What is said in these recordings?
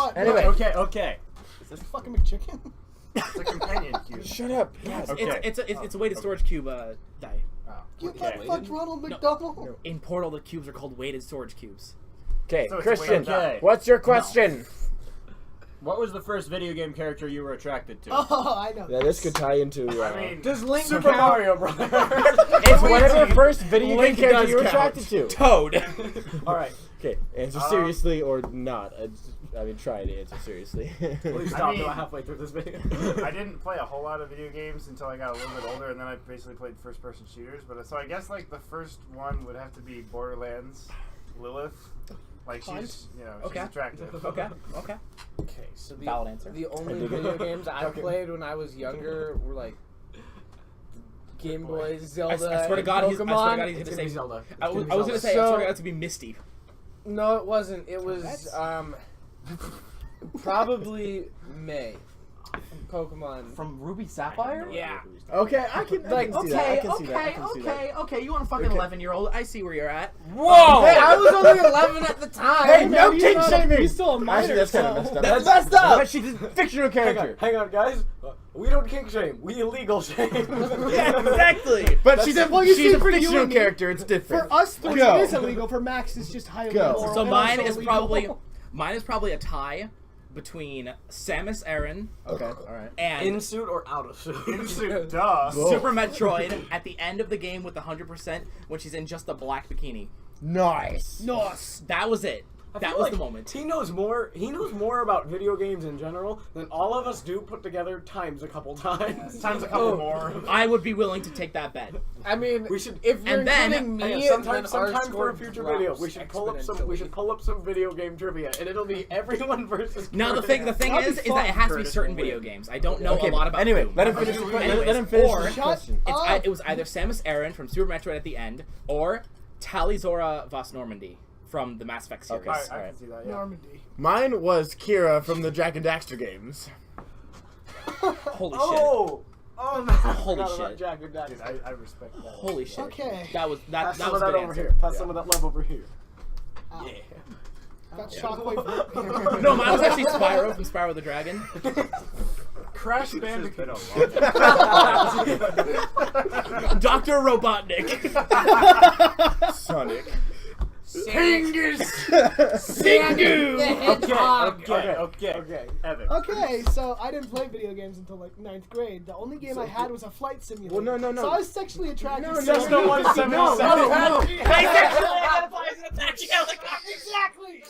What? Anyway. Okay. Is this fucking McChicken? It's a companion cube. Shut up. Yes. Okay. It's a weighted storage cube die. You Okay. fucked Ronald McDonald? No. In Portal, the cubes are called weighted storage cubes. Okay, So it's Christian, okay. what's your question? What was the first video game character you were attracted to? Oh, I know. Yeah, this could tie into. I mean, Does Link Super count? Mario Brothers. it's whatever first video game Link character does you were count. attracted to. Toad. All right. Okay, answer seriously or not. I mean, try to answer seriously. Please I stop mean- about halfway through this video. I didn't play a whole lot of video games until I got a little bit older, and then I basically played first-person shooters. But so I guess like the first one would have to be Borderlands, Lilith. Like she's, Okay. she's attractive. Okay. Okay, so Valid answer. the only I dig it. video games I played when I was younger were like Game Boy, Zelda, I swear to God, and he's Pokemon. gonna It's say gonna be Zelda. I was Zelda. gonna say, I swear to God, it's gonna be Misty. No, it wasn't. It was probably May. Pokemon. From Ruby Sapphire? Yeah. Okay, I can see that. I can see that. I can see that. okay. You want a fucking Okay. 11-year-old? I see where you're at. Whoa! Hey, I was only 11 at the time. Hey, no he's king not- shaming! he's still a minor, Actually, that's kind of so- messed up. That's messed up! But she's a fictional character. Hang on, guys. We don't kink shame. We illegal shame. Yeah, exactly. But she's a, Well, you she's see, a for you fictional and me- character. It's different. For us three, Go. it is illegal. For Max, it's just highly Go. immoral. So and mine also is illegal. probably a tie between Samus Aran Okay, alright. and In suit or out of suit? In suit, duh. Whoa. Super Metroid at the end of the game with 100% when she's in just a black bikini. Nice. Nos. That was it. I That feel was like the moment. He knows more. He knows more about video games in general than all of us do put together times a couple times. Times a couple more. I would be willing to take that bet. I mean, We should- If you're and then- including me, Hang sometime on, for a score future drops video, we should pull up some. We should pull up some video game trivia, and it'll be everyone versus. Now the Curtis. thing is that it has to be certain video games. I don't know Okay, a lot about. anyway, food. let him finish the que- Anyways, let him finish or his question. it was either Samus Aran from Super Metroid at the end, or Talizora Vos Normandy from the Mass Effect series. Okay. I can see that. Yeah. Normandy. Mine was Kira from the Jack and Daxter games. Holy shit! Oh no! Holy Forgot about shit. Jack and Daxter. Dude, I respect that. Holy shit! Okay. That was Pass that some was of a that good over answer. here. Pass some of that love over here. Ow. Yeah. Got shockwave. No, mine was actually Spyro from Spyro the Dragon. Crash This has been Bandicoot. a long Dr. Robotnik. Sonic. Fingers. Singu. Okay. Evan. Okay, so I didn't play video games until like 9th grade. The only game I had was a flight simulator. Well, no. So I was sexually attracted to Just no one No, 77. Exactly.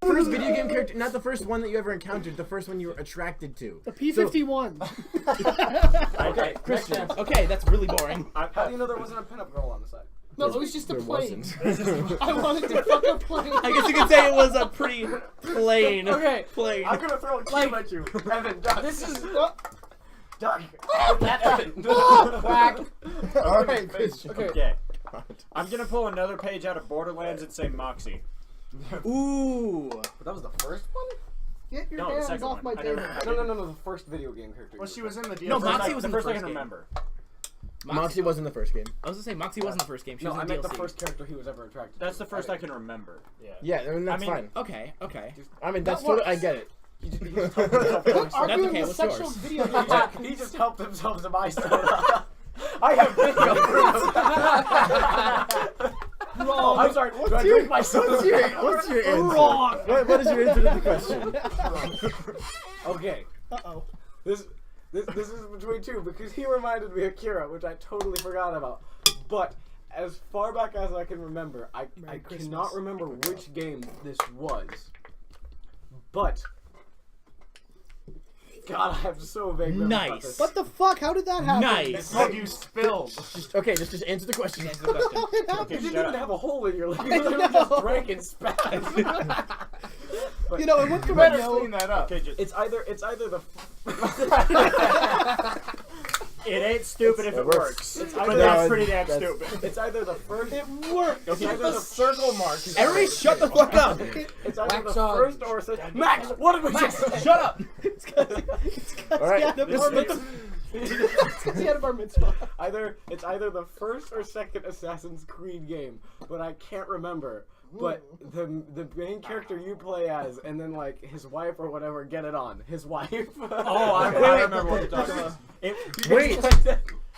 First video game character, not the first one that you ever encountered, the first one you were attracted to. The P-51. Okay, Christian. Okay, that's really boring. How do you know there wasn't a pinup girl on the side? No, it was just a There plane. wasn't. I wanted to fuck a plane. I guess you could say it was a pretty plain Okay. plane. I'm gonna throw a cube at you. Evan, Doug. This is Doug. Evan. Whack. Alright, Christian. Okay. I'm gonna pull another page out of Borderlands and say Moxie. Ooh. That was the first one? Get your No, the hands second off one. my I never- table. No, the first video game character. Well, she was in the DLC. No, Moxie was the in the first I first can game. remember. Moxie wasn't the first game. I was gonna say Moxie wasn't the first game. She No, was I in meant DLC. the first character he was ever attracted to. That's the first I can remember. Yeah. Yeah, I mean, that's I mean- fine. Okay. I mean, that's That totally, I works. get it. He just helped himself to my Quit arguing okay, with what's sexual yours? video games. soda. He just helped himself to my soda. I have video proof. Wrong. I'm sorry. Do I drink my soda? What's your answer? Wrong. What is your answer to the question? Okay. Uh-oh. This is between two because he reminded me of Kira, which I totally forgot about. But as far back as I can remember, I Christmas. cannot remember which game this was. But God, I have so vague memories about Nice. this. What the fuck? How did that happen? Nice. What you spilled. Okay, just answer the question. Answer the question. How did it happen? Okay, You shut didn't up. have a hole in your leg. I You literally know. just drank and spat. You know, it went through my Better nose. clean that up. Okay, just, It's either the. it ain't stupid if It it works. works. It's But either- that's No, pretty damn that's- stupid. It's either the first. It worked. It's either the circle mark. Everybody, shut the fuck up. It's either Wax the on. first or second. Max, what did we just? Shut up. It's because Alright, he had a bar mitzvah. It's 'cause he had a bar mitzvah. It's either the first or second Assassin's Creed game, but I can't remember. but the main character you play as, and then like his wife or whatever, get it on his wife. Oh, I remember what you're talking about. Wait.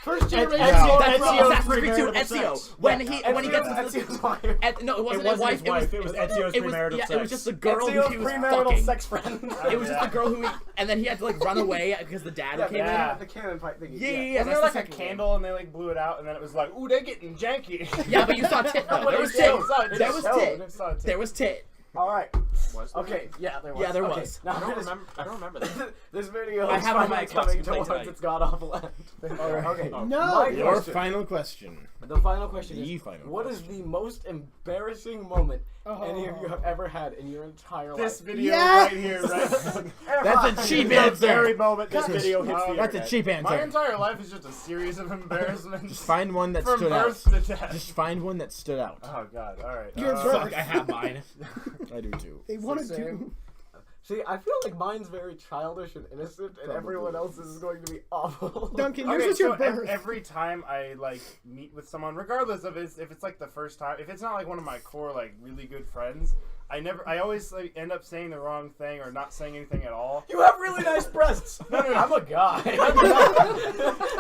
First generation. Ezio- That's Ezio's Assassin's Creed 2, premarital Ezio. sex. When he gets Ezio's wife. no, it wasn't It his wasn't wife. his wife. It was Ezio's premarital yeah, sex. it was just the girl Ezio's who he was premarital fucking. sex friend. It was just the girl who, and then he had to like run away because the dad Yeah, came yeah. the cannon fight thing. in. Yeah. Wasn't That's there the like a second game. candle and they like blew it out and then it was like, ooh, they're getting janky. Yeah, but you saw tit though. There was Yeah, tit. we saw it. There was Showed. tit. We saw it. There was tit. All right. Was there? Okay. Yeah, there was. Yeah, there Okay, was. Now I don't remember that. this video I is have it on my finally Xbox coming to play towards tonight. its god awful end. Okay. Oh. No. My Your question. final question. The final question The is: final what is question. the most embarrassing moment Oh. any of you have ever had in your entire This life? video Yeah. right here, right? That's a cheap The answer. very moment this video hits the That's a internet. cheap My answer. entire life is just a series of embarrassments. Just find one that from stood out. birth to death. Just find one that stood out. Oh god, alright. Your Fuck, I have mine. I do too. They wanted the to. same. See, I feel like mine's very childish and innocent, and everyone else's is going to be awful. Duncan, yours Okay, was your so birth. every time I like meet with someone, regardless of if it's like the first time, if it's not like one of my core like really good friends, I always like end up saying the wrong thing or not saying anything at all. You have really nice breasts. No. I'm a guy.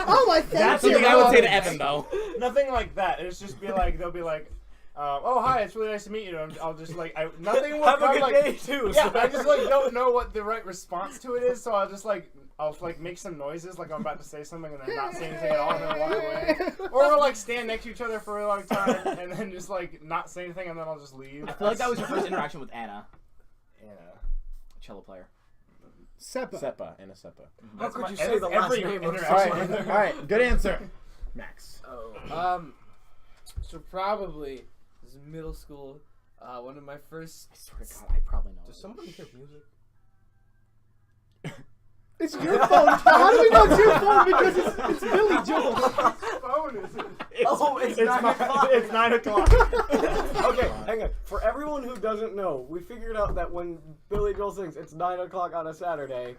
Oh, I thank That's you. something I would say to Evan though. Nothing like that. It's just be like they'll be like, oh hi, it's really nice to meet you. And I'll just like nothing will Have a come good like day too. yeah. sir. I just like don't know what the right response to it is, so I'll like make some noises like I'm about to say something and then not say anything at all and then walk away. Or we'll like stand next to each other for a long time and then just like not say anything and then I'll just leave. I feel like that was your first interaction with Anna, Yeah. cello player. Seppa. Seppa and a Seppa. How could you That's say the last every name of interaction. All right, all right. Good answer, Max. So probably this is middle school. One of my first. I swear to God, I probably know. Does somebody hear music? It's your phone. How do we know it's your phone? Because it's Billy Joel. phone is it? Oh, it's 9 o'clock. It's 9 o'clock. Okay, hang on. For everyone who doesn't know, we figured out that when Billy Joel sings "It's 9 o'clock on a Saturday,"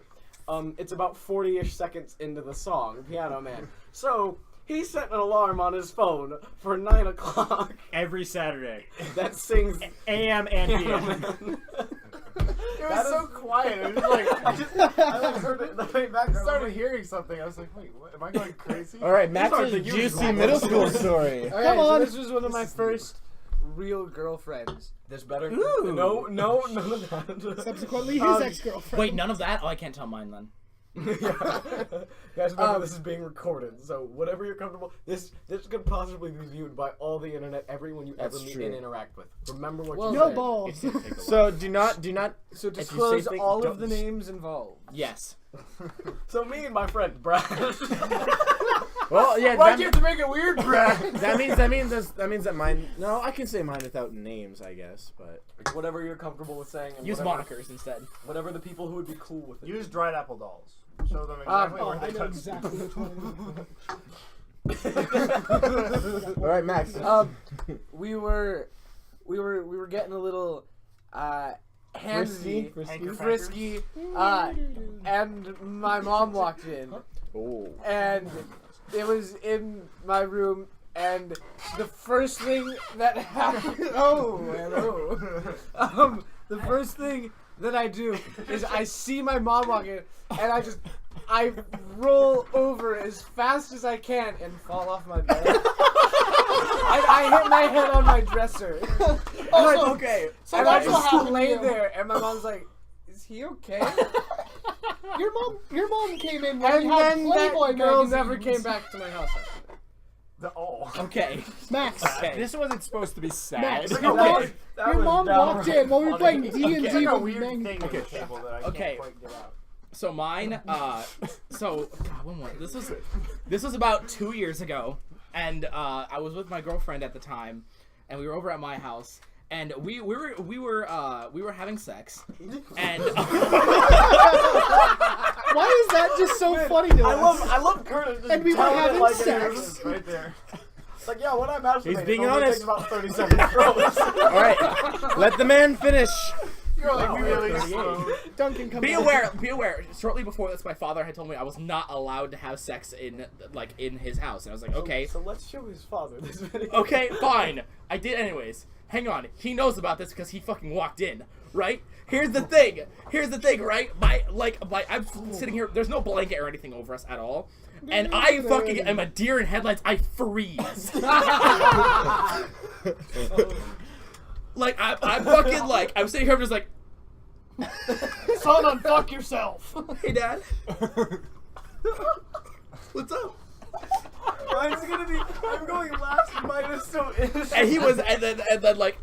it's about 40-ish seconds into the song, Piano Man. So he set an alarm on his phone for 9 o'clock Every Saturday. that sings AM and Piano PM. Man. It was so quiet. It was like I like heard it in the way back. I started hearing something. I was like, wait, what? Am I going crazy? All right, aren't Max's the usual juicy middle school story. All right, Come so on. this was one of my first real girlfriends. This better. Ooh. No, none of that. Subsequently, his ex-girlfriend. Wait, none of that? Oh, I can't tell mine then. Yeah. Guys, remember this is being recorded, so whatever you're comfortable. This could possibly be viewed by all the internet, everyone you That's ever meet true. and interact with. Remember what Well, you No said. balls. So do not. So If you say disclose things, all don't- of the names involved. Yes. So me and my friend Brad. Well, yeah. Why'd That, you have to make it weird, Brad? that means that mine. No, I can say mine without names, I guess. But whatever you're comfortable with saying. And Use whatever, monikers instead. Whatever the people who would be cool with it. Use dried apple dolls. Show them exactly Oh, where I they know touch. exactly which one. all right, Max. We were getting a little handsy, Frisky? frisky, and my mom walked in, Oh. and it was in my room, and the first thing that happened. The first thing that I do is I see my mom walk in, and I roll over as fast as I can and fall off my bed. I hit my head on my dresser. Okay. So And I that's what just happened to lay you. there, and my mom's like, "Is he okay?" Your mom came in when And we had then Playboy that girl magazines. never came back to my house after that. Okay. Max. Okay. This wasn't supposed to be sad. Max, Okay. your mom, That your was mom downright walked in while we were playing funny. D&D It's like a with weird Mang- thing on the table that I Okay. can't quite get out. So mine, God, when was this was about 2 years ago, and I was with my girlfriend at the time, and we were over at my house, and we were having sex, and Why is that just so funny to us? I love Curtis. just And we were telling it having like it sex. is. Right there. It's like, yeah, when I masturbate, He's being it only honest. takes about 30 seconds to throws. All right, let the man finish. You're like Wow, really 38. slow. Duncan, come be on. aware. Shortly before this, my father had told me I was not allowed to have sex in his house, and I was like, okay. So let's show his father this video. Okay, fine. I did anyways. hang on, he knows about this because he fucking walked in, right? Here's the thing, right? I'm sitting here, there's no blanket or anything over us at all, and I fucking am a deer in headlights, I freeze. Like, I'm fucking like, I'm sitting here, I'm just like, Son, unfuck yourself. hey dad. What's up? Mine's gonna be. I'm going last. Mine is so innocent. And he was, and then like,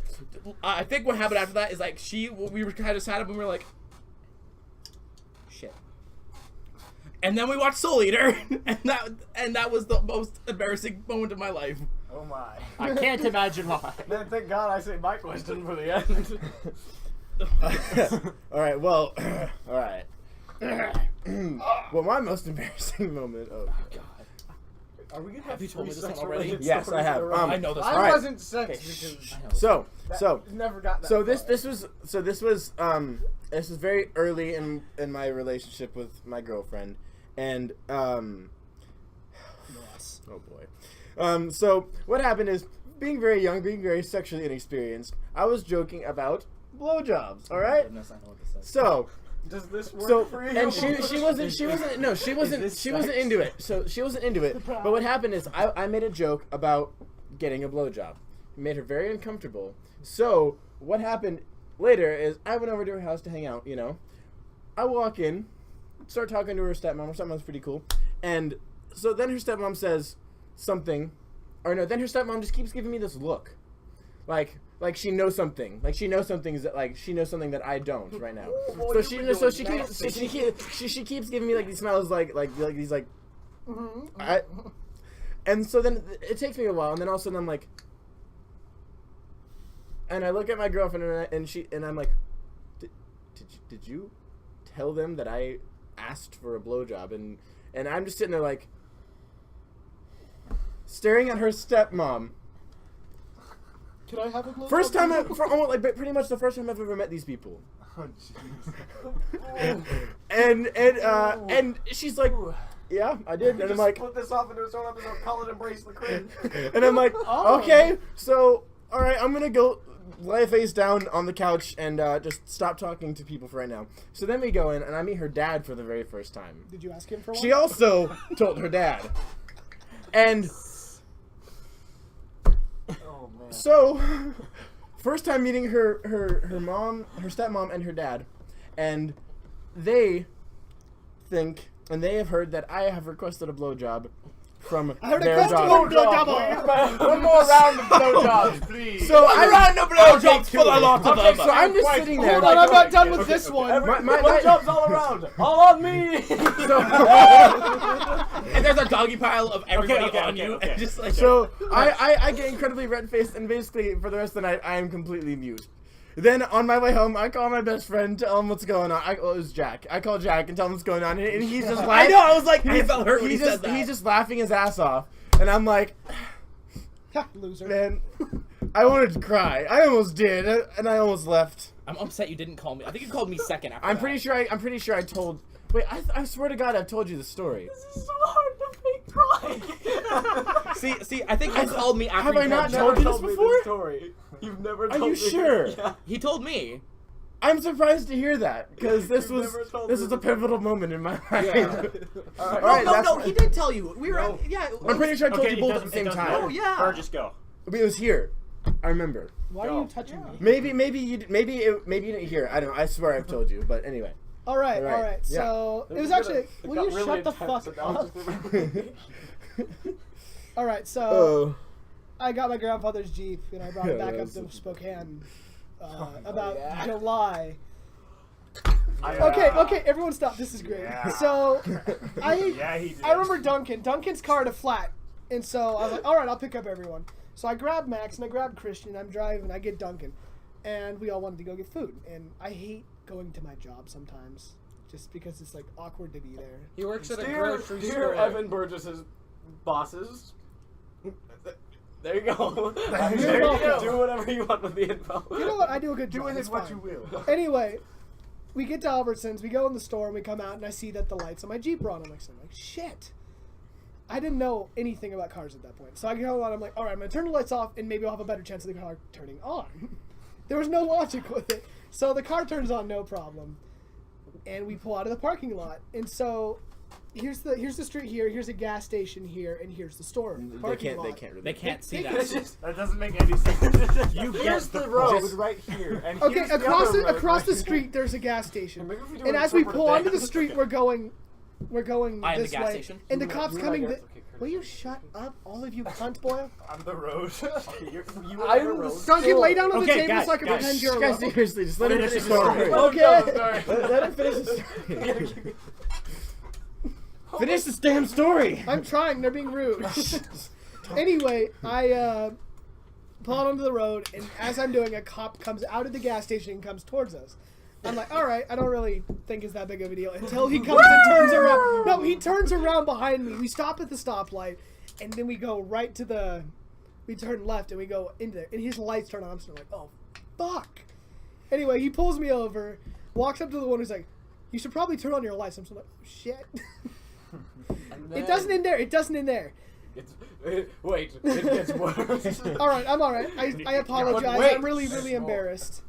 I think what happened after that is like we were kind of sat up and we were like, shit. And then we watched Soul Eater, and that was the most embarrassing moment of my life. Oh my. I can't imagine why. Man, thank God I saved my question for the end. All right. Well. All right. Well, my most embarrassing moment. Oh God. Are we gonna Have you told me this three one already? sex-related Yes, stories I have. in a row? I know this. I All right. wasn't sex because So I've never got that. this was very early in my relationship with my girlfriend, and Yes. oh boy. So what happened is, being very young, being very sexually inexperienced, I was joking about blowjobs. All right. Goodness, I know what this is. So Does this work so for you? and she wasn't this into it. So she wasn't into it. But what happened is I made a joke about getting a blowjob. It made her very uncomfortable. So what happened later is I went over to her house to hang out. You know, I walk in, start talking to her stepmom. Her stepmom's pretty cool, and so then her stepmom says something, or no, then her stepmom just keeps giving me this look, like she knows something, like she knows something that I don't right now. She keeps giving me like these smiles, like these like, and so then it takes me a while, and then all of a sudden I'm like, and I look at my girlfriend and I'm like, did you tell them that I asked for a blowjob? And I'm just sitting there like, staring at her stepmom. Can I have a blowjob? First time, pretty much the first time I've ever met these people. Oh, jeez. And she's like, yeah, I did. And I'm like, put this off into its own episode. Call it Embrace the Cringe. and I'm like, Oh. okay, so all right, I'm gonna go lay face down on the couch and just stop talking to people for right now. So then we go in, and I meet her dad for the very first time. Did you ask him for one? She also told her dad, and Oh man. so first time meeting her mom, her stepmom, and her dad, and they think, and they have heard that I have requested a blowjob from I heard a their question daughter. about blowjob. One more round of blowjobs, please. So I no blowjobs for the lot of okay, them. so I'm just sitting there. Hold on, I'm not done with Okay, this one. Blowjobs all around. All on me. And there's a doggy pile of everybody okay, on okay, you, okay. and just like So I get incredibly red faced, and basically for the rest of the night I am completely mute. Then on my way home, I call my best friend, tell him what's going on. It was Jack. I call Jack and tell him what's going on, and he's just I laughing. know. I was like, I felt hurt when he He's said that. just laughing his ass off, and I'm like, Loser. man, I wanted to cry. I almost did, and I almost left. I'm upset you didn't call me. I think you called me second after I'm that. pretty sure I told. Wait, I swear to God, I've told you the story. This is so hard to fake crying. See, I think you called me after Have you I not called told Jack. you this me before? story. You've never Are told you me. sure? Yeah. He told me. I'm surprised to hear that, because this You've was never told this me is a before. pivotal moment in my life. Yeah. All Alright. right, No, that's no, fine. he did tell you. We were, No. yeah. I'm pretty sure I told Okay, you both it at the same doesn't time. matter. Oh, yeah. Burgess, go. But it was here. I remember. Why are Go. you touching me? Maybe you didn't hear. I don't know. I swear I've told you. But anyway. All right, All right. all right. Yeah. So it was got actually. it Will got you really shut the intense, fuck and I was up? just- All right, so Oh. I got my grandfather's Jeep and I brought it Yeah, back up that's to such a- Spokane about yeah. July. Yeah. Okay, everyone stop. This is great. Yeah. So I Yeah, he did. I remember Duncan's car had a flat, and so I was like, all right, I'll pick up everyone. So I grabbed Max and I grabbed Christian. I'm driving. I get Duncan, and we all wanted to go get food. And I hate going to my job sometimes, just because it's like awkward to be there. He works at a Dear grocery dear store. Evan Burgess's bosses. There you go. You're welcome. Do whatever you want with the info. You know what? I do a good job. Do with it's it what fine. you will. Anyway, we get to Albertsons, we go in the store, and we come out, and I see that the lights on my Jeep are on. I'm like, shit. I didn't know anything about cars at that point. So I go on, I'm like, all right, I'm going to turn the lights off and maybe I'll have a better chance of the car turning on. There was no logic with it. So the car turns on, no problem. And we pull out of the parking lot. And so here's the street here, here's a gas station here, and here's the store. They can't see They that. That doesn't make any sense. You Here's get the road Just- right here, and Okay, here's the across other the road across the right street there's a gas station. Maybe if we do And an as we interpretive pull onto the dance. street, we're going I am the this gas way, station. and the You cops and I coming. guess? Th- Okay, Curtis. Will you shut up, all of you cunt boil? On the road. You I'm the road. Duncan, lay down on the Okay, table guys, so I can guys, pretend you're Guys, alone. seriously, just let him finish the story. Okay. Let him finish the story. Finish this damn story. I'm trying. They're being rude. Anyway, I pull out onto the road, and as I'm doing, a cop comes out of the gas station and comes towards us. I'm like, all right, I don't really think it's that big of a deal until he comes and turns around. No, he turns around behind me. We stop at the stoplight, and then we go right to the. We turn left and we go into there, and his lights turn on. I'm still like, oh, fuck. Anyway, he pulls me over, walks up to the one who's like, you should probably turn on your lights. I'm still like, oh, shit. It doesn't end there. It doesn't end there. Wait, it gets worse. All right, I'm all right. I apologize. wait. I'm really, really embarrassed.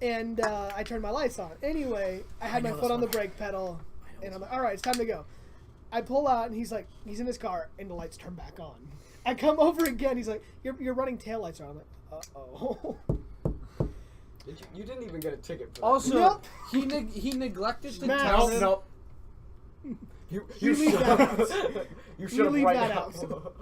And I turned my lights on. Anyway, I had my foot on the brake pedal, and I'm like, all right, it's time to go. I pull out, and he's in his car, and the lights turn back on. I come over again. He's like, you're running taillights on. I'm like, uh-oh. You didn't even get a ticket for that. Also, Nope. he neglected to Matt. tell Nope, him. Nope. You leave that out. You should have leave right that now. out.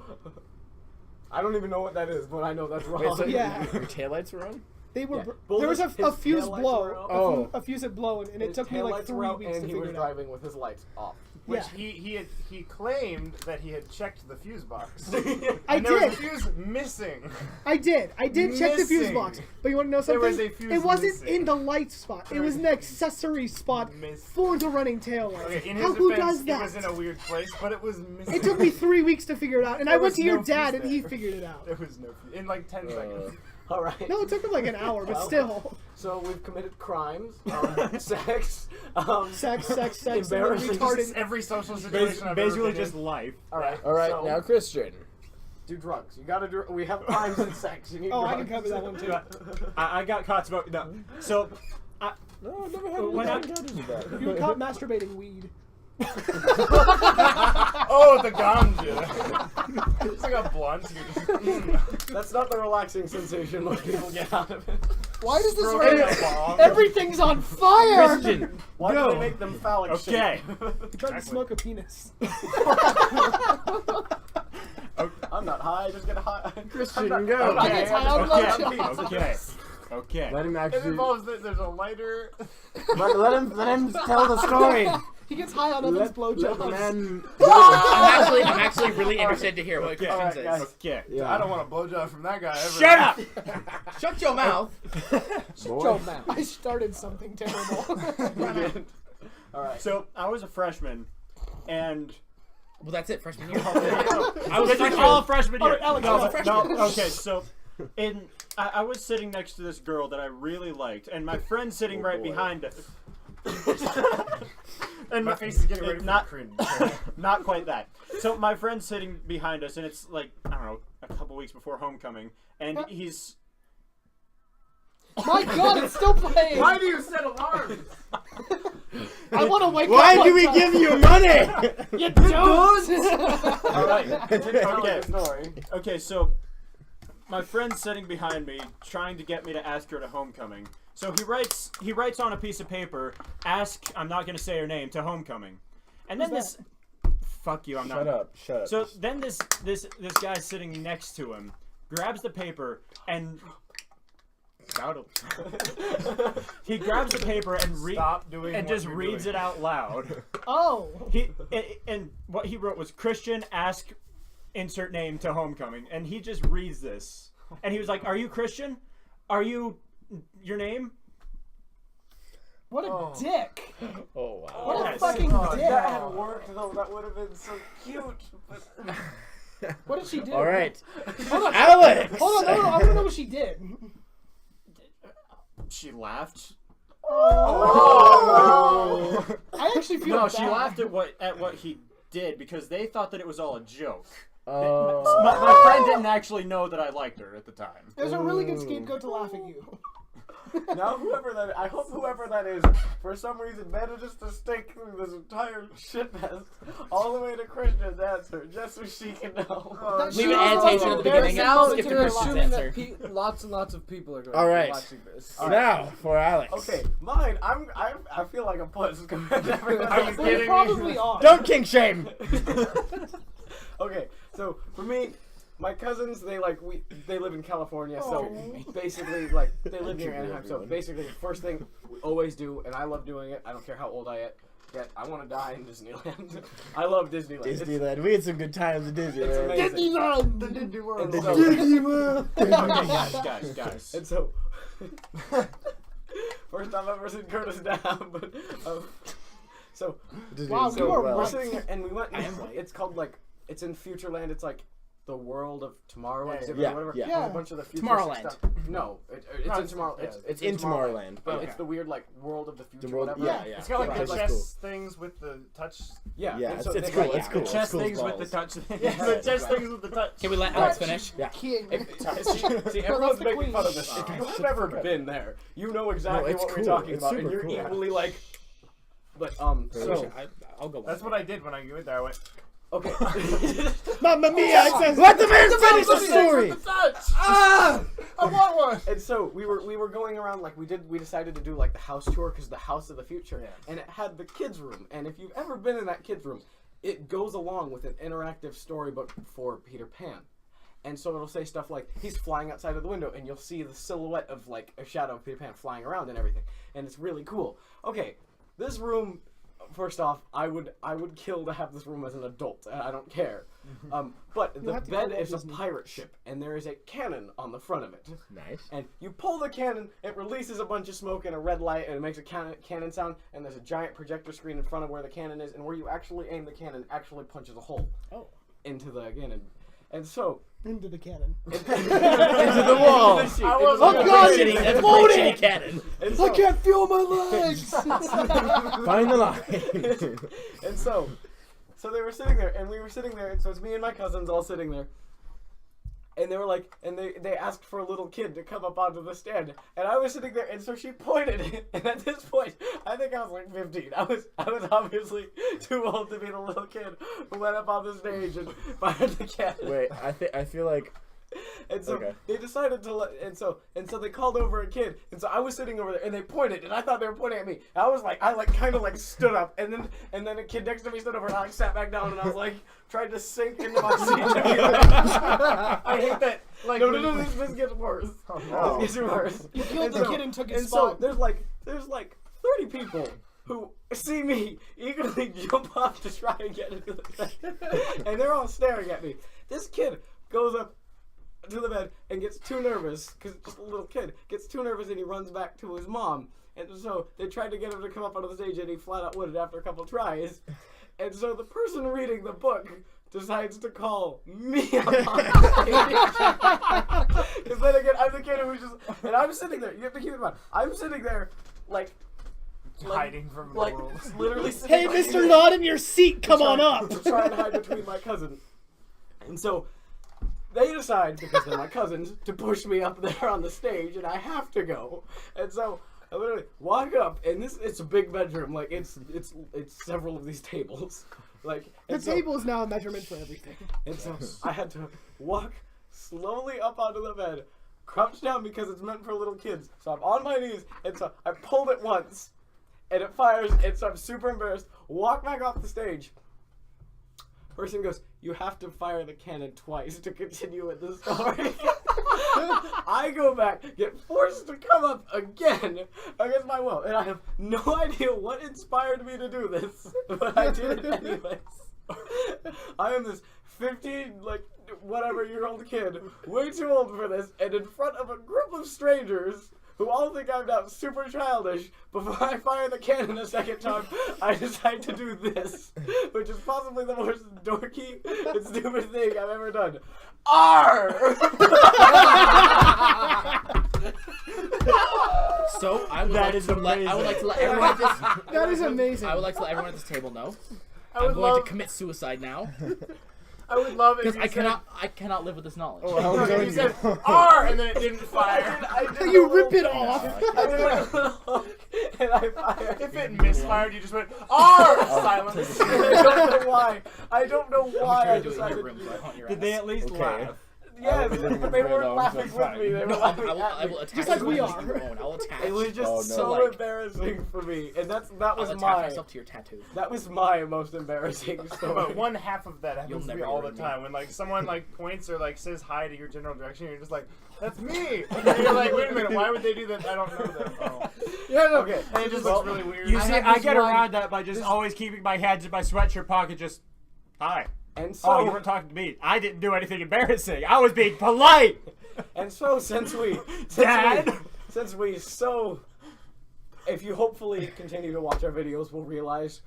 I don't even know what that is, but I know that's wrong. Wait, so Yeah. your taillights were on? They were. Yeah. There was a His fuse taillights blow. were out. Oh. A fuse had blown, and it His took me like taillights 3 were out, weeks and to he figure was it out. driving with his lights off. Which Yeah. he claimed that he had checked the fuse box. I And there was a did. fuse missing. I did check the fuse Missing. box. But you want to know There something? was a fuse it wasn't missing. in the light spot. It was an accessory spot Missing. for the running tail lights. Okay, in his How who defense, does that? it was in a weird place, but it was missing. It took me 3 weeks to figure it out, and I There went was to your no dad, fuse and he there. figured it out. There was no fuse. In like 10 seconds. All right. No, it took him like an hour, but Well, still. So we've committed crimes, sex, Sex, and then Embarrassing. retarded. Just every social situation I've ever Basically, been just in. life. All right. All right, so now Christian. do drugs. You gotta do. We have crimes and sex. You need Oh, drugs. I can cover that one too. I got caught smoking. No. So, No, I never had When any I- encounters with that. You were caught masturbating weed. Oh, the ganja. It's like a blunt. You're just, That's not the relaxing sensation most people get out of it. Why does this Stroking hurt? a bomb. Everything's on fire! Christian, Why go. do they make them phallic Okay. shaped? He tried to smoke a penis. I'm not high. I just get high. Christian, I'm not- go. I get high on Okay. blowjobs. Okay. Okay. Let him It actually. involves that there's a lighter. Let him tell the story. He gets high on others' Let the blowjobs. man. I'm actually really interested to hear what Okay. Christian Alright, says. Okay. I don't want a blowjob from that guy ever. Shut up. Shut your mouth. Boy. I started something terrible. All right. So I was a freshman, and Well, that's it. Freshman year. I was like all freshman year. Alex, no, all but- no, freshman. okay, so I was sitting next to this girl that I really liked, and my friend sitting right boy. behind us. And My face is getting ready for not, cringe. not quite that. So my friend's sitting behind us, and it's like, I don't know, a couple weeks before homecoming, and he's. My God, it's still playing. Why do you set alarms? I want to wake up. Why do one we time. give you money? You don't. All right. Continue telling Okay. the story. Okay, so my friend's sitting behind me, trying to get me to ask her to homecoming. So he writes on a piece of paper, "Ask," I'm not gonna say her name, "to homecoming," and then Who's this. Fuck you! I'm Shut not. up. Shut up. So then this guy sitting next to him grabs the paper and. He grabs the paper and Stop doing and what just you're reads doing. it out loud. Oh. And what he wrote was Christian ask insert name to homecoming, and he just reads this, and he was like, "Are you Christian? Are you your name?" What a dick. oh wow. What a Yes. fucking Oh, dick. that had worked though. That would have been so cute. But... What did she do? All right, Hold on. Alex. Hold on. No, I want to know what she did. She laughed. Oh. I actually feel No, bad. she laughed at what he did because they thought that it was all a joke. Oh. My friend didn't actually know that I liked her at the time. There's a really good scapegoat to laugh at you. Now, I hope whoever that is, for some reason, manages to stick through this entire shit mess all the way to Christian's answer, just so she can know. Leave an annotation at the beginning Now and skip to you're Christian's assuming answer. that lots and lots of people are going All to right. be watching this. Now for Alex. Okay, mine. I feel like a puss compared to everyone Are you else. They kidding me? probably are. Don't king shame. Okay, so for me, my cousins, they live in California, so basically, like, they live near Anaheim, so basically, the first thing we always do, and I love doing it, I don't care how old I get, I want to die in Disneyland. I love Disneyland. Disneyland. We had some good times at It's Disneyland. amazing. Disneyland! The Disney World. And so, Okay, guys. and so first time I've ever seen Curtis down, but so Wow, Disneyland's you are we're right. sitting there, and we went. I am right. It's called like it's in Futureland. It's like the world of tomorrow exhibit yeah, or whatever. yeah. There's a bunch of the futuristic Tomorrowland. stuff. No, it's No, in it's- tomorrow. yeah, It's in Tomorrowland. But Okay. it's the weird like world of the future. The world, whatever. yeah, yeah. It's got like Yeah, the it's chess things with the touch. Yeah, Yeah, and so it's they cool. have- It's cool. The chess cool things as with the balls. touch. Yeah, the chess things with the touch. Can we let Alex finish? Yeah. King. See, everyone's the making queen. fun of this. If you have ever been there, you know exactly it's what cool. we're talking It's about, and super you're cool. equally like. But So- I'll go. That's what I did when I went there. I went, okay. Mamma mia! It says, let the man finish the story. ah! I want one! And so we were going around like we decided to do like the house tour because the house of the future, Yeah. and it had the kids room. And if you've ever been in that kids room, it goes along with an interactive storybook for Peter Pan. And so it'll say stuff like he's flying outside of the window, and you'll see the silhouette of like a shadow of Peter Pan flying around and everything, and it's really cool. Okay, this room. First off, I would kill to have this room as an adult, and I don't care. But the have to go bed to is a Disney. pirate ship, and there is a cannon on the front of it. Nice. And you pull the cannon, it releases a bunch of smoke and a red light, and it makes a cannon sound, and there's a giant projector screen in front of where the cannon is, and where you actually aim the cannon actually punches a hole into the cannon. And so... Into the cannon. Into the wall. Into the sheet, I into was- the Oh, sheet. God, Shitty- that's a load pretty it! shitty cannon. And I so, can't feel my legs! Find the line. and so they were sitting there, and we were sitting there, and so it's me and my cousins all sitting there. And they were like, and they asked for a little kid to come up onto the stand, and I was sitting there, and so she pointed, and at this point, I think I was like 15. I was obviously too old to be the little kid who went up on the stage and fired the cannon. Wait, I feel like And so Okay. they decided to let, and so they called over a kid, and so I was sitting over there, and they pointed, and I thought they were pointing at me. And I kind of stood up, and then a kid next to me stood over, and I sat back down, and I was like, tried to sink into my seat. I hate that. Like, No, this gets worse. no. This gets worse. You killed the kid and took his And so spot. there's like 30 people who see me eagerly jump off to try and get into the bed, and they're all staring at me. This kid goes up to the bed and gets too nervous, because just a little kid gets too nervous, and he runs back to his mom. And so they tried to get him to come up onto the stage, and he flat out wouldn't after a couple tries. And so the person reading the book decides to call me up on the stage. Because then again, I'm the kid who was just, and I'm sitting there. You have to keep in mind, I'm sitting there like hiding from the like world. literally sitting Hey, like, Mr. Not in your seat, come on up! to try and hide between my cousin. And so they decide, because they're my cousins, to push me up there on the stage, and I have to go. And so I literally walk up, and it's a big bedroom. Like it's several of these tables. Like The and so- table is now a measurement for everything. And so I had to walk slowly up onto the bed, crouch down because it's meant for little kids. So I'm on my knees, and so I pulled it once, and it fires, and so I'm super embarrassed. Walk back off the stage. Person goes, "You have to fire the cannon twice to continue with the story." I go back, get forced to come up again against my will, and I have no idea what inspired me to do this, but I did it anyways. I am this 15, year old kid, way too old for this, and in front of a group of strangers who all think I'm now super childish. Before I fire the cannon a second time, I decide to do this, which is possibly the most dorky and stupid thing I've ever done. R. So I would That like is to let amazing. everyone at this That is amazing. I would like to let everyone at this table know I would I'm going love. to commit suicide now I would love it because if you I cannot live with this knowledge. Oh, how Said, was no, that you said you? R and then it didn't fire. I did You a rip it little- off. I did like a little hook, and I fired. If it misfired, you just went R. Silence. I don't know why. I don't know why I I'm sure they do it in your decided. room, so I haunt your Did they ass. at least Okay. laugh? Yes, I didn't but they even weren't know, laughing so with me. They were No, laughing I at will me. attack Just like you we with are. your own. I will attack. It was just Oh, no. so Like- embarrassing for me, and that I'll was attach my myself to your tattoo. that was my most embarrassing story. But one half of that You'll happens to me never all get the rid of me. time. When like someone like points or like says hi to your general direction, you're just like, "That's me." And you're like, "Wait a minute, why would they do that? I don't know them." Oh. Yeah, no. Okay. And it just looks really weird. You I see, had I this get one- around that by just always keeping my hands in my sweatshirt pocket, just, hi. And so, Oh, you weren't talking to me. I didn't do anything embarrassing. I was being polite. and so since we, Dad? if you hopefully continue to watch our videos, we'll realize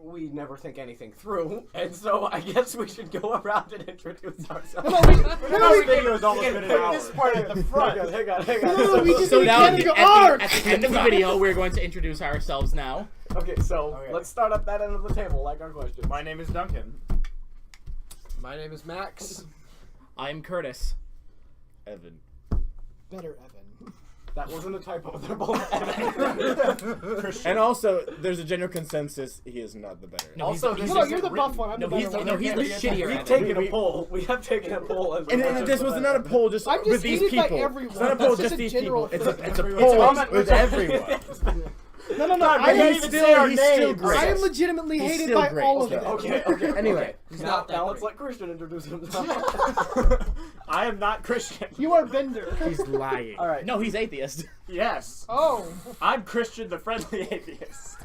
we never think anything through, and so I guess we should go around and introduce ourselves. This video has almost been an Put hour. this part at the front. Hang on. No, we just So need now at to the, arc. at the end of the video, we're going to introduce ourselves now. Okay, so Okay. let's start up that end of the table, like our question. My name is Duncan. My name is Max. I'm Curtis. Evan. Better Evan. That wasn't a typo. They're both Evan. And also, there's a general consensus he is not the better. No, Also, he's, this No, is you're the buff one. I'm no, the he's, better one. no, he's the shittier We've Evan. taken a poll. We have taken a poll. As And this was not a poll just I'm just with these hated by people. everyone. It's not a poll It's just just a these general people. It's a thing. poll comment with everyone. No. And can't he's even say our still, he's still names. great. I am legitimately He's hated still by great, all of so- them. Okay. Anyway, Now let's let Christian introduce himself. I am not Christian. You are Bender. he's lying. All right. No, he's atheist. Yes. Oh. I'm Christian, the friendly atheist.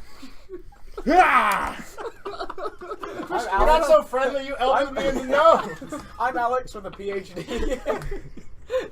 Ah! I'm You're not Alex. so friendly. You elbowed me in the nose. I'm Alex with a PhD.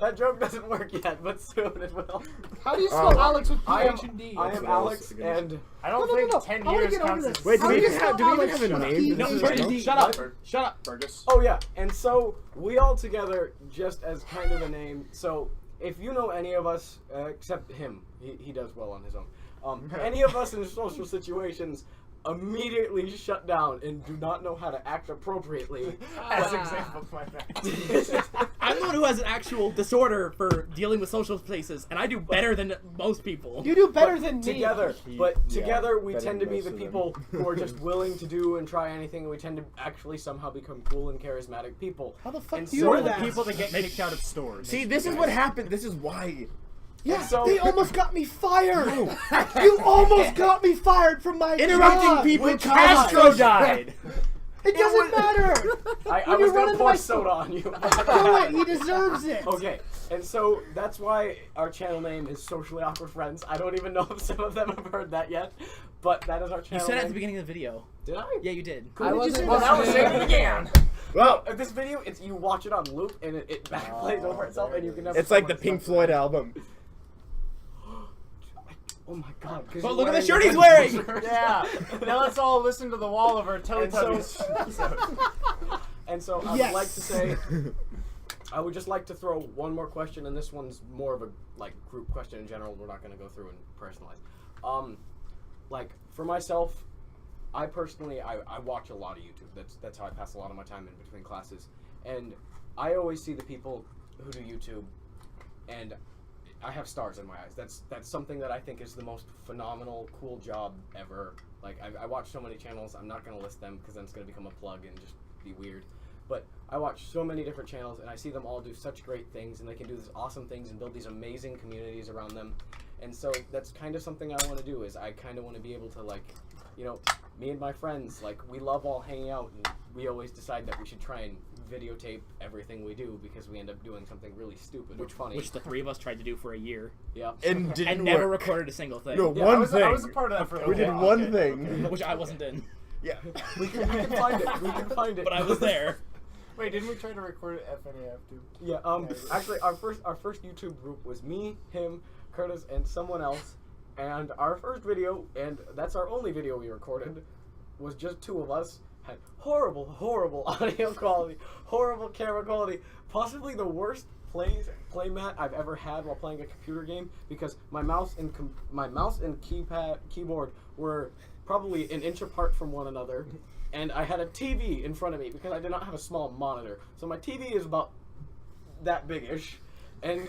That joke doesn't work yet, but soon it will. How do you spell Oh. Alex with I am, PH and D? I That's am what I was Alex, gonna say. and I don't No, think no. 10 I wanna years get over counts this. as. Wait, How do we do you even have spell a Alex? name? No, This is Fergus, dumb. Shut up. Shut up. Fergus. oh yeah, and so we all together, just as kind of a name. So if you know any of us, except him, he does well on his own. Any of us in social situations immediately shut down and do not know how to act appropriately. As examples, my friend. I'm the one who has an actual disorder for dealing with social places, and I do better than most people. You do better than me. Together, but Yeah, together we better tend to than be most the of them. people who are just willing to do and try anything, and we tend to actually somehow become cool and charismatic people. How the fuck And do you so know We're the that? people that get kicked out of stores. See, this is what happened. This is why. Yeah, So- they almost got me fired. You almost got me fired from my Interrupting job. people. Which Castro died. It doesn't matter. I When was you run gonna into pour my soda on you. Do it. He deserves it. Okay, and so that's why our channel name is Socially Awkward Friends. I don't even know if some of them have heard that yet, but that is our You channel said it at the name. beginning of the video. Did I? Yeah, you did. I wasn't Well, now we're listening. saying it again. Well, This video, it's you watch it on loop and it back plays over itself, and you can never. it's tell like the when Pink it's Floyd album. Oh my god! 'cause But you're look at the wearing shirt he's a wearing. shirt. Yeah. Now let's all listen to the wall of our And Teletubbies. And so I Yes. would like to say, I would just like to throw one more question, and this one's more of a like group question in general. We're not going to go through and personalize. Like for myself, I personally I watch a lot of YouTube. That's how I pass a lot of my time in between classes, and I always see the people who do YouTube, and I have stars in my eyes. That's something that I think is the most phenomenal, cool job ever. Like I watch so many channels. I'm not going to list them because then it's going to become a plug and just be weird. But I watch so many different channels, and I see them all do such great things, and they can do these awesome things and build these amazing communities around them. And so that's kind of something I want to do. Is I kind of want to be able to, like, you know, me and my friends, like, we love all hanging out, and we always decide that we should try and videotape everything we do because we end up doing something really stupid or funny. Which the three of us tried to do for a year Yeah. And didn't and never work. recorded a single thing. No, Yeah, one I was thing. a part of that for a We little did while. one thing. Which I wasn't in, Yeah. we can find it. We can find it. but I was there. Wait, didn't we try to record it at FNAF too? Yeah. Actually, our first YouTube group was me, him, Curtis, and someone else. And our first video, and that's our only video we recorded, was just two of us. Had horrible audio quality, horrible camera quality, possibly the worst play mat I've ever had while playing a computer game because my mouse and keyboard were probably an inch apart from one another, and I had a TV in front of me because I did not have a small monitor. So my TV is about that big-ish, and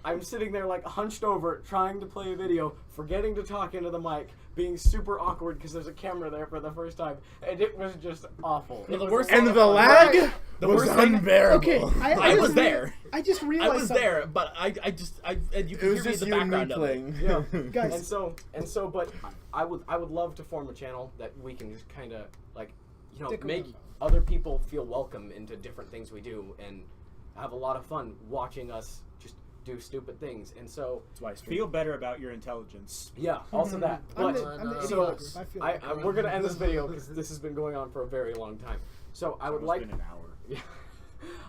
I'm sitting there like hunched over trying to play a video, forgetting to talk into the mic, being super awkward because there's a camera there for the first time, and it was just awful. No, the It was worst a lot And of the fun. lag The was worst thing- unbearable. Okay, I just was there. I just realized I was something. there, but and you It can was hear me just in you the and me background of it. playing. Yeah. Guys, And so, but I would love to form a channel that we can just kind of like, Dick make around. other people feel welcome into different things we do and have a lot of fun watching us just do stupid things. And so, That's why I stream. Feel better about your intelligence. yeah, also that. I'm But the idiot so group. I feel like we're gonna end this video because this has been going on for a very long time. So I would It's like been an hour. Yeah.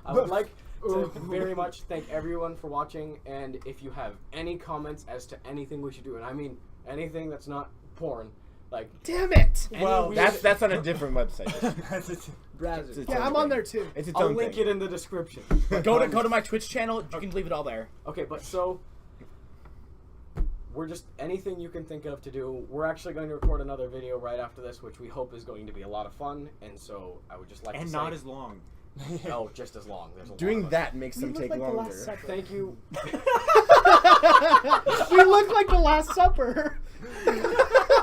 I would like to very much thank everyone for watching, and if you have any comments as to anything we should do, and I mean anything that's not porn, like damn it. any Well, weird- That's on a different website. Brazzers. It's Yeah, its I'm own on thing. there too. It's its I'll own link thing. it in the description. Go to my Twitch channel. You can leave it all there. Okay, but so we're just anything you can think of to do. We're actually going to record another video right after this, which we hope is going to be a lot of fun. And so I would just like And to not say, as long. oh, just as long. There's a lot Doing of us. that makes We them look take like the longer. Last Supper. Thank you. We look like the Last Supper.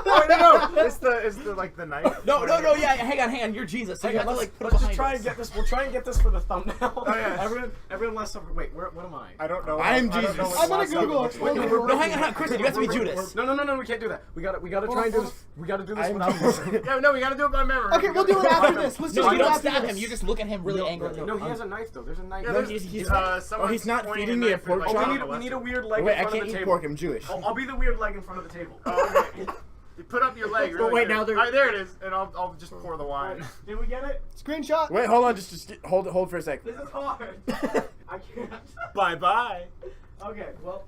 Oh, no. It's the like the knife. No, yeah. Hang on. You're Jesus. So you have to like put it Let's just behind try us. and get this. We'll try and get this for the thumbnail. Oh, yeah. Everyone, last supper. Wait, what am I? I don't know. I'm I don't know Jesus. what I'm gonna last supper Google looks it. like. No, hang on, Kristen. You have to be Judas. No, we can't do that. We gotta try and do this. We gotta do this I'm without Jesus. Yeah, no, we gotta do it by memory. Okay, we'll do it after this. Let's No, just you do it don't after stab this. him. You just look at him really angrily. No, he has a knife though. There's a knife. Yeah, No, there's, he's someone's he's not pointing feeding a me a knife pork at, chop. like, we need a weird leg Wait, in I front can't of the eat table. pork. I'm Jewish. I'll be the weird leg in front of the table. Oh, okay. You put up your leg. Really wait, good. now they're- Alright, there it is, and I'll just pour the wine. Did we get it? Screenshot. Wait, hold on. Just hold for a sec. This is hard. I can't. Bye bye. Okay, well.